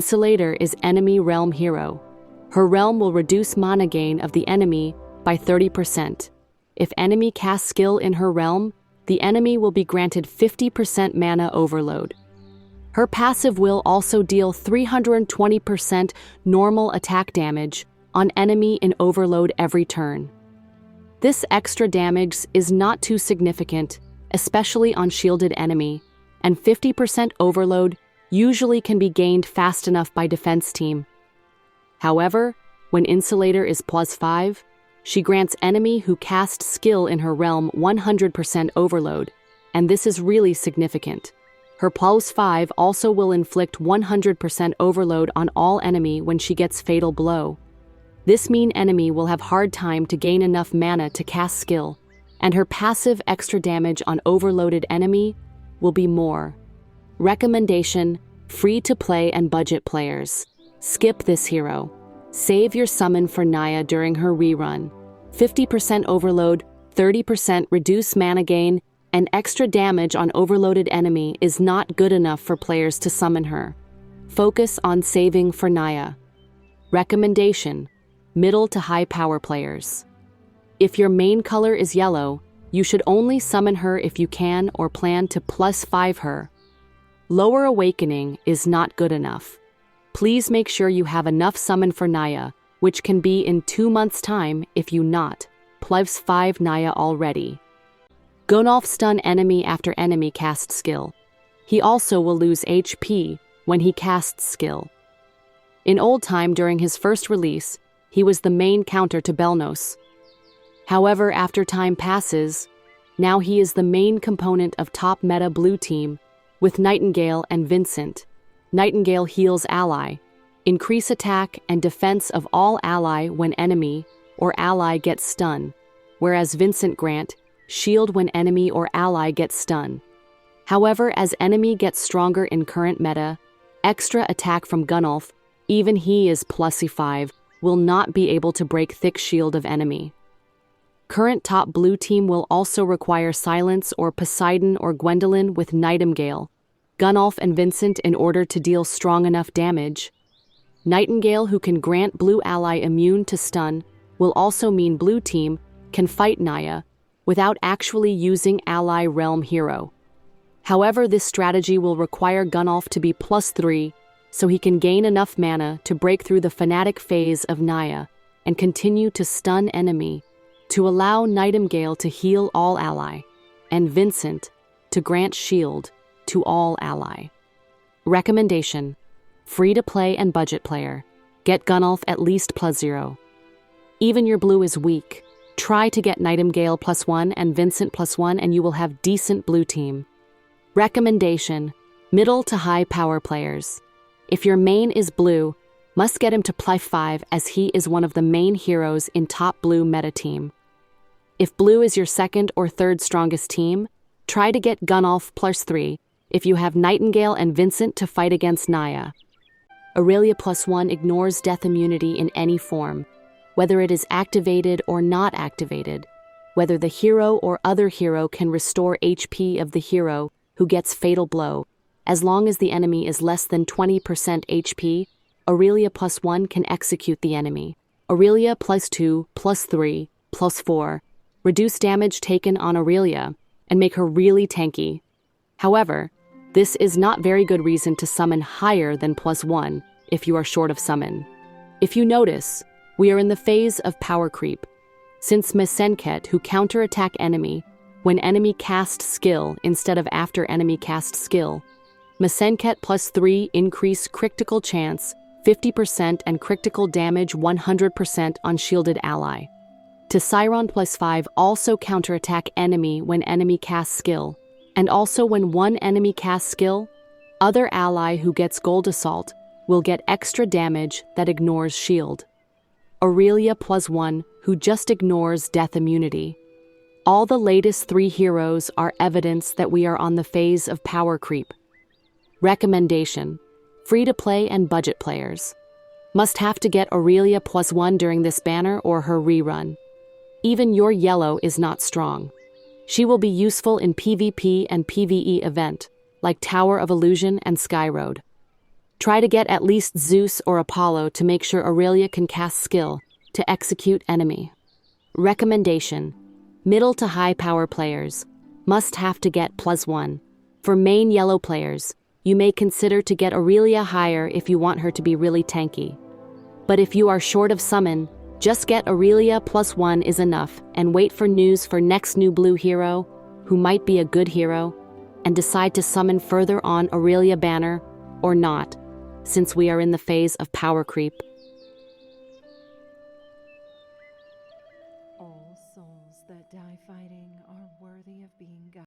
Insulator is enemy realm hero. Her realm will reduce mana gain of the enemy by 30%. If enemy casts skill in her realm, the enemy will be granted 50% mana overload. Her passive will also deal 320% normal attack damage on enemy in overload every turn. This extra damage is not too significant, especially on shielded enemy, and 50% overload usually can be gained fast enough by defense team. However, when Insulator is +5, she grants enemy who cast skill in her realm 100% overload, and this is really significant. Her +5 also will inflict 100% overload on all enemy when she gets fatal blow. This means enemy will have hard time to gain enough mana to cast skill, and her passive extra damage on overloaded enemy will be more. Recommendation: free to play and budget players. Skip this hero. Save your summon for Naya during her rerun. 50% overload, 30% reduce mana gain, and extra damage on overloaded enemy is not good enough for players to summon her. Focus on saving for Naya. Recommendation: middle to high power players. If your main color is yellow, you should only summon her if you can or plan to +5 her. Lower awakening is not good enough. Please make sure you have enough summon for Naya, which can be in 2 months' time if you not +5 Naya already. Gunnolf stun enemy after enemy cast skill. He also will lose HP when he casts skill. In old time during his first release, he was the main counter to Belnos. However, after time passes, now he is the main component of top meta blue team with Nightingale and Vincent. Nightingale heals ally, increase attack and defense of all ally when enemy or ally gets stun, whereas Vincent grant shield when enemy or ally gets stun. However, as enemy gets stronger in current meta, extra attack from Gunnolf, even he is +5, will not be able to break thick shield of enemy. Current top blue team will also require Silence or Poseidon or Gwendolyn with Nightingale, Gunnolf and Vincent in order to deal strong enough damage. Nightingale, who can grant blue ally immune to stun, will also mean blue team can fight Naya without actually using ally realm hero. However, this strategy will require Gunnolf to be +3 so he can gain enough mana to break through the fanatic phase of Naya and continue to stun enemy, to allow Nightingale to heal all ally, and Vincent to grant shield to all ally. Recommendation: free to play and budget player. Get Gunnolf at least +0. Even your blue is weak. Try to get Nightingale +1 and Vincent +1 and you will have decent blue team. Recommendation: middle to high power players. If your main is blue, must get him to +5 as he is one of the main heroes in top blue meta team. If blue is your second or third strongest team, try to get Gunnolf +3 if you have Nightingale and Vincent to fight against Naya. Aurelia +1 ignores death immunity in any form, whether it is activated or not activated, whether the hero or other hero can restore HP of the hero who gets fatal blow. As long as the enemy is less than 20% HP, Aurelia +1 can execute the enemy. Aurelia +2, +3, +4, reduce damage taken on Aurelia and make her really tanky. However, this is not very good reason to summon higher than +1 if you are short of summon. If you notice, we are in the phase of power creep. Since Mesenket, who counterattack enemy when enemy cast skill instead of after enemy cast skill, Mesenket +3 increase critical chance 50% and critical damage 100% on shielded ally. Siron +5 also counterattack enemy when enemy casts skill, and also when one enemy casts skill, other ally who gets gold assault will get extra damage that ignores shield. Aurelia +1, who just ignores death immunity. All the latest 3 heroes are evidence that we are on the phase of power creep. Recommendation: free to play and budget players. Must have to get Aurelia +1 during this banner or her rerun. Even your yellow is not strong. She will be useful in PvP and PvE event, like Tower of Illusion and Skyroad. Try to get at least Zeus or Apollo to make sure Aurelia can cast skill to execute enemy. Recommendation: middle to high power players must have to get +1. For main yellow players, you may consider to get Aurelia higher if you want her to be really tanky. But if you are short of summon, just get Aurelia +1 is enough and wait for news for next new blue hero, who might be a good hero, and decide to summon further on Aurelia banner or not, since we are in the phase of power creep. All souls that die fighting